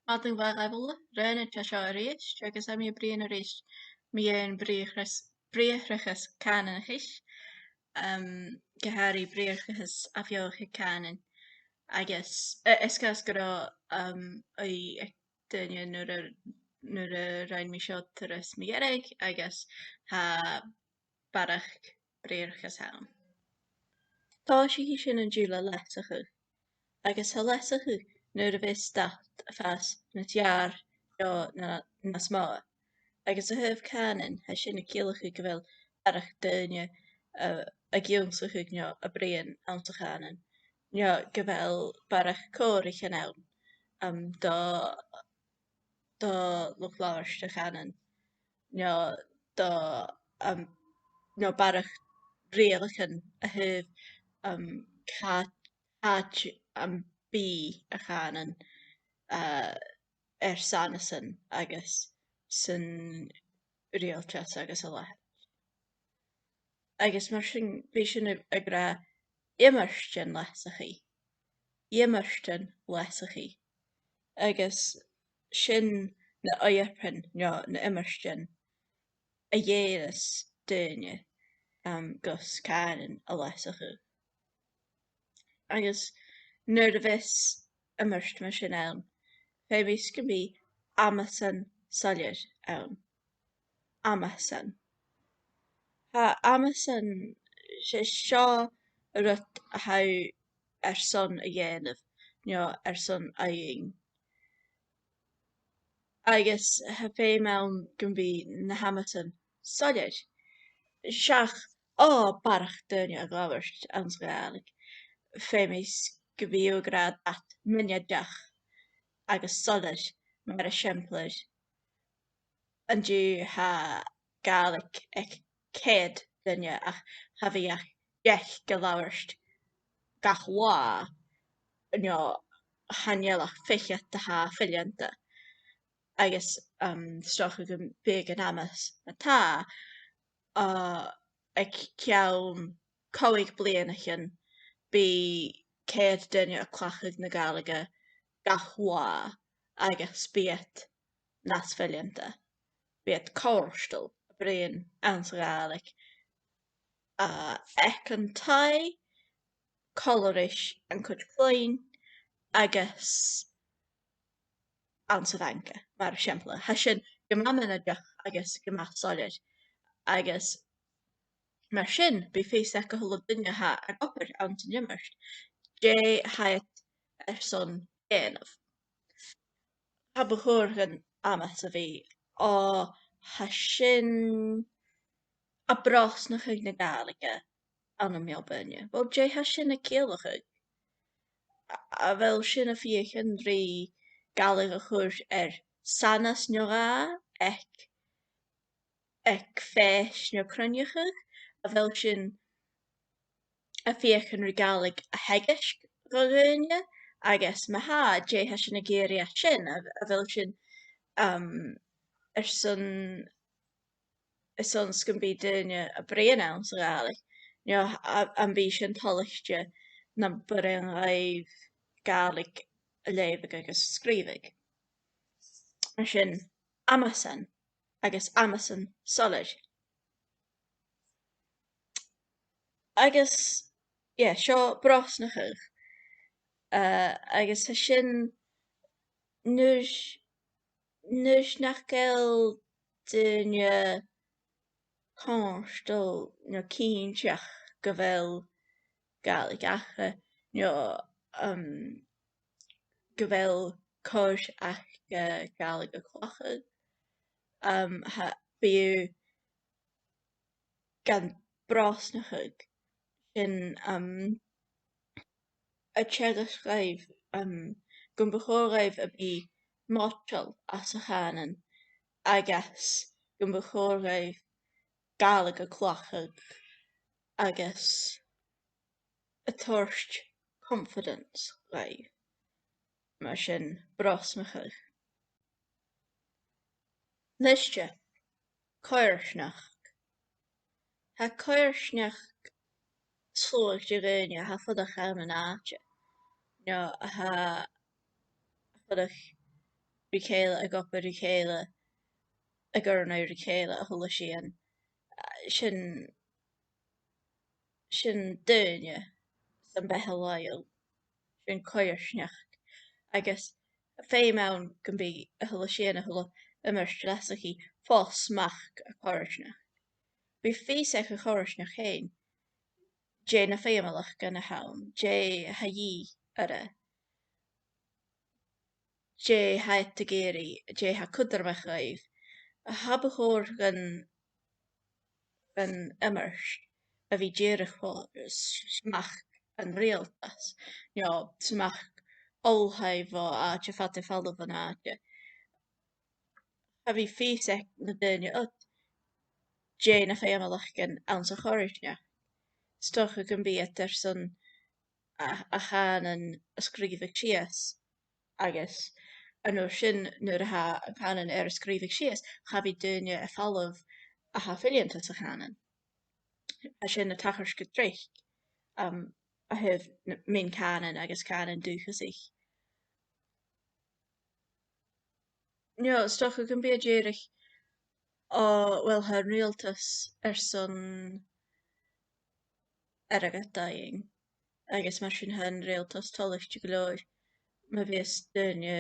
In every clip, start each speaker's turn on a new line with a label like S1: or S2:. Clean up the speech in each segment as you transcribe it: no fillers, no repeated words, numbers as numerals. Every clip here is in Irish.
S1: Madden war rebel, renne chasharish, checkers am your brain rish, me and Briathrachas cànanachais, Gehari Briathrachas ath-bheòthachadh cànain, agus iscas go I duine nuair a rain mi seo turas mi ereg, agus ha barach Briathrachas hawn. Tá sí sin an dúla leasachaidh, agus ha leasachaidh nuair a bheith stacht fas na tear na smachd. Agus a thuamh cànain ha sin na ciallacha go bhfuil barach duine a gciúnsacha a bhriain an sa cànain. Go bhfuil barach cóirich an ann dá luchláiste cànain. Barach rialachan a thuamh cáit an bí a cànain sanasan agus san dualchas agus a leith. Agus mar sin bhí sin a gra iomairtean leasachaidh. Agus sin na iomairtean na iomairtean a dhéras duine gus cànain a leasachaidh. Agus nuair a bheith iomairte mar sin ann, féimis go bhí amasan soiléir ann. Amasan. Ha amasan seo rud a chabh ar son a dhéanamh, son a dhéing. Agus ha féim ann go bhí na hamasan soiléir. Seach barach duine a ghabhairt an Gaeilge. Féimis go bhí ó gra dat miniadeach agus soiléir mar a siimplír. An dú ha Gaeilge ag 100 duine ach ha bhí ach 10 go labhairt gach lá chanealach ficheat ha filianta. Agus stocha go big an amas atá ag ceann 5 blianachin bí 100 duine a clachaigh na Gaeilge gach lá agus bíad nas filianta. Bíad cóirstal a bhriain an sa Gaeilge. Ec an taith, cultarach an cuid clean agus an sa bhanca mar siimplí. Ha sin go miniadeach agus go soiléir. Agus mar sin bí féisteach go thula duine ha ag opair an sa iomairte. Dé haight ar son dhéanamh. Ha bhchóirchan amas a bhí ha sin a brosnachadh na Gaeilge an mbealtaine. Well, dé ha sin a ciallacha. A bhfuil sin a fiachan rí Gaeilge a chuir ar sanas neorá ag féis na cruinneachach. A bhfuil sin a fiachan rí Gaeilge a theigeis go dhuine agus dé ha sin a géirí sin a bhfuil sin ar son sconbí duine a bhriain ann sa Gaeilge. An bhí sin tolaiste na buireann raibh Gaeilge a léamhaigh agus scríobhaigh. Mar sin amasan agus amasan soiléir. Agus seo brosnachadh. Agus ha sin nuair nach gael duine cóirstal cínteach go bhfuil Gaeilge acha go bhfuil cóir ach Gaeilge clochaigh. Bíodh gan brosnachadh sin a teagas raibh gon bhchóir raibh a bhí mótal as a cànain agus gon bhchóir raibh Gaeilge clochaigh agus a tuairt confidence raibh. Mar sin brosnachadh. Liste coimhearsnachd. Ha coimhearsnachd slóigh de dhuine ha fudach an áte. Ha fudach ricéile a gopa ricéile a gurna ricéile a thula sían sin duine san bethe lail sin coimhearsnachd agus féim ann gon bí a thula sían a thula iomairtean fós smachd a coimhearsnachd. Bhí físach a coimhearsnach féin, dé na féimealach gan na hain, dé ha dhí ara, dé ha géirí, dé ha cultarach a habhór gan immert a bhí déireach smachd an rialtas, smachd olthaidh áte fada falla van áte. A bhí físach na duine dé na féimealach gan an sa choirisneach. Stocha gan bí san a cànain a scríbhadh síos agus an nuair sin nuair a ha an cànain ar a scríbhadh síos, cha bhí duine a fallamh a ha filianta sa cànain. A sin na tachars go dtrich a thuh min cànain agus cànain dualchas. Stocha gan bí a déireach bhfuil ha rialtas san airgeadtaing agus mar sin ha an rialtas toiliste go leor ma bhíos duine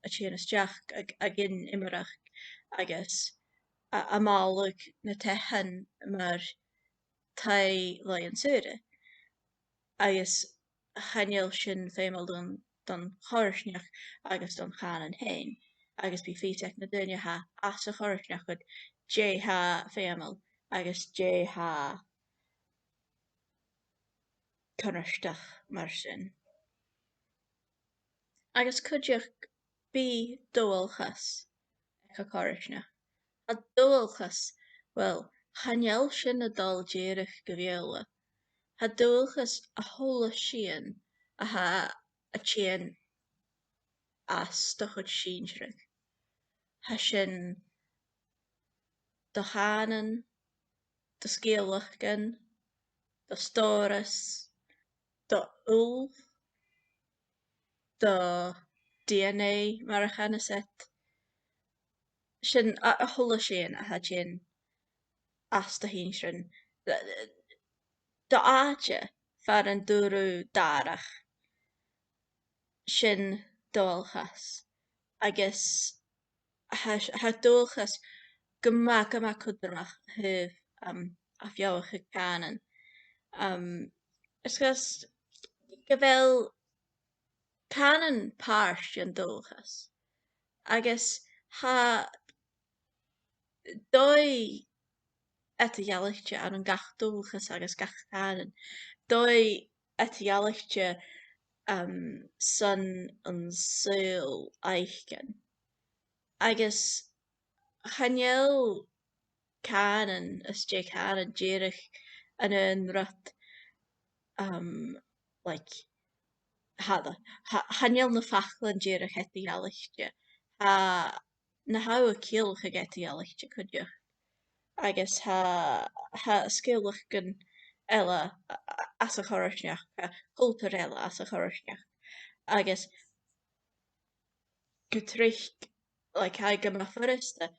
S1: a tíana isteach a gin imireach agus a máladh na teithin mar taidh le an suúre agus chaineal sin féimeal don choirisneach agus don cànain féin agus bhí físach na duine ha as a choirisneach chud dé ha féimeal agus dé ha coimhearsteach mar sin. Agus cuideach bí dualchas ag a choirisneach. A dualchas, well, chaineal sin a dul déireach go bhéala. Ha dualchas a thola sían a ha a tían as do chud sínsreach. Ha sin do cànain, do scéalachgan, do stóras, do úl, do DNA mar a chanaset. Sin a thola sían a ha tían as do hínsrin. Do áte fear an dúrú dárach sin dualchas agus ha dualchas go maith cultarach thuh a bheabhach cànain. Is gas go bhfuil cànain páirt an dualchas agus ha dóigh eitigealaíochta ar an gach dualchas agus gach cànain. Dóigh eitigealaíochta san an súil aichgan. Agus chaineal cànain is dé cànain déireach an rut chaineal na fachlann déireach eitigealaíochta. Na haigh ciallach ag eitigealaíochta cuideach. Agus ha scéalachgan eile as a choirisneach, cultar eile as a choirisneach. Agus go trícht ha go mbeadh forasta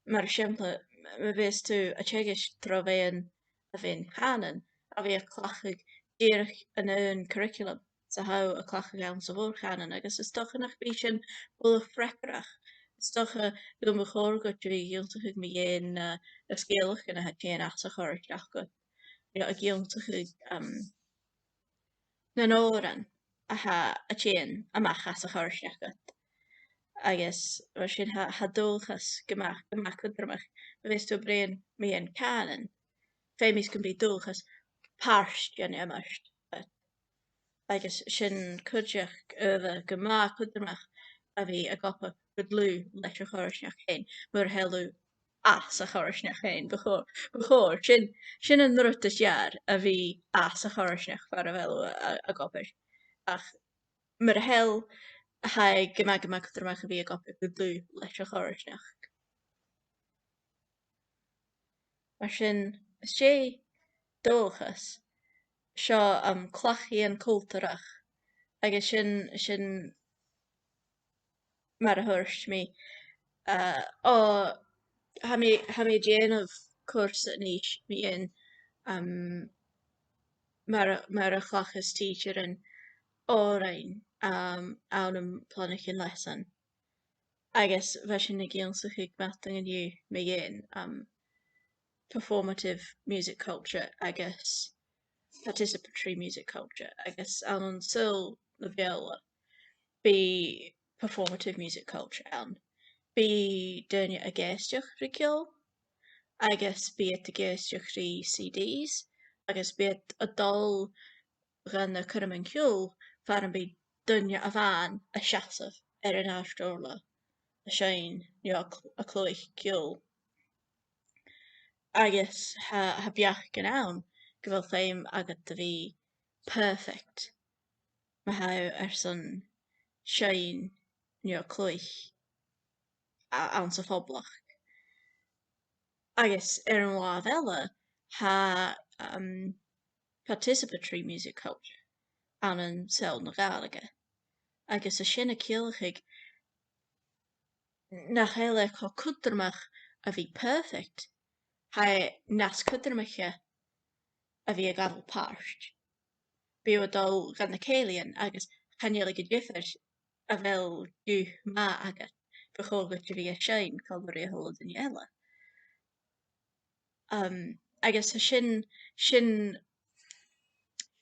S1: mar siampla ma bhíos tú a teagas tromhéin a bhíon cànain a bhí a clachaigh déireach an own curriculum sa how a clachaigh ann sa bhór cànain agus is stocha nach bhí sin bula freicarach. Is stocha go mo chóir go drí giúntaigh mi dhéon a scéalachgan a ha céan as a choirisneach go. A giúntaigh na nóran a ha a céan amach as a choirisneach go. Agus mar sin ha dualchas go maith cultarach ma bhíos tú brian míon cànain. Féimis gon bí dualchas páirt gan immert. Agus sin cuideach go maith cultarach a bhí a gopa go dlú leis a choirisneach féin mar heilú as a choirisneach féin bechóir sin an rut is dear a bhí as a choirisneach fear a bhfuil a gopur. Ach mar heil ha go maith cultarach a bhí a gopa go dlú leis a choirisneach. Mar sin is sé dualchas seo clachaíonn cultarach agus sin mar a thuairt mí ó ha mé déanamh cuasa níos bhíon mar a chhlachas teacher an árainn ann planning lesson agus bheit sin na géalsach ag meachtain aniu mé dhéan performative music culture agus participatory music culture agus an sil na bheala bí performative music culture an bí duine a géisteach riciol agus bí a géisteach rí CDs agus bí a dul gan na chum an ciúil fear an bí duine a bhain a seaamh ar an áisteúla a sin nó a chlóigh ciúil agus ha beach gan ann go bhfuil féim agat a bhí perfect ma ha ar san sin nó chlóigh an sa phoblach agus ar an lámh eile ha participatory music culture an saol na Gaeilge agus a sin a ciallchaigh nach eile có cultarach a bhí perfect ha nas cultarmacha a bhí a gadal páirt bí a dul gan na céalainn agus chanéala go ddífir a bhfuil dú má agat bechógat a bhí a sin calbarí a thola duine eile agus a sin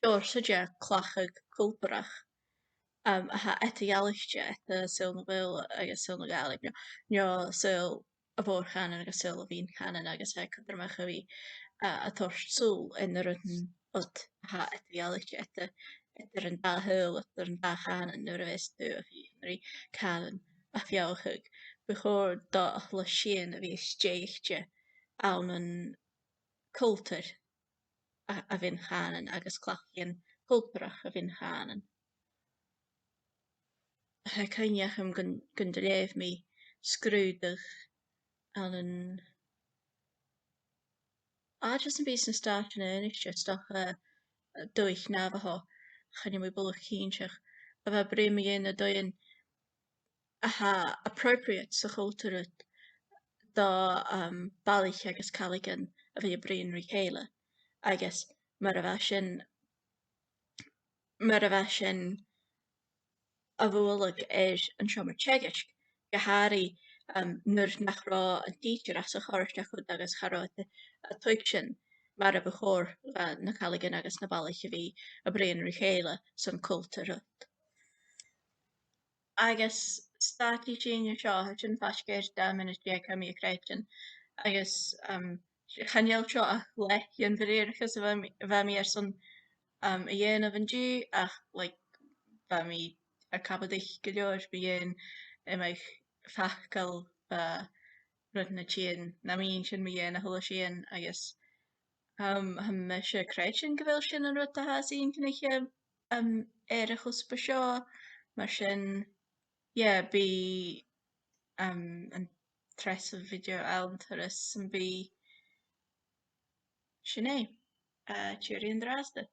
S1: seoirsaide clachaigh cultarach a ha etaíochtaí ata saol na Gaeilge agus saol na Gaeilge nó saol a bhór cànain agus saol a bhíon cànain agus ha cultarach a bhí a tocht súl in na rutan ot ha etaíochtaí ata ar an dá thuil ar an dá cànain nuair a bheits tú a bhí marí cànain a bheochaigh bechóir dá a chula sin a bhí stéigte ann an cultar a bhíon cànain agus clachíonn cultarach a bhíon cànain. Ha caineacham gon de léamh mí scrúdach an an just an bís na stáit na iniste stoch dúich nábhathá chaine mé bulach cínseach a bheith brí mé dhéana doin a ha appropriate sa cultúrat dá bailich agus caligan a bhí bríon rí chéile agus mar a bheith sin a bhualadh ar an seomar teagaisc go háirí nuair nach rá an teacher as a chóirteach chud agus charráte a tuig sin mar a bechóir na caligan agus na bailich a bhí a bríon rí chéile san cultúrat. Agus stáití sin seo sin fascéir 10 minút déag a mí créitin agus chaneal seo a lech an Briathrachas a bheith mí ar san a dhéanamh an dú ach bheith mí a cabadich go leor bí dhéan imich fachcail rutan na tíon na míon sin mí dhéana a thula sin agus me se créitin go bhfuil sin an rud a hasíon cinniche ar a chuspa seo mar sin bí an tres a video antaras an bí sin é tíirí an drásda.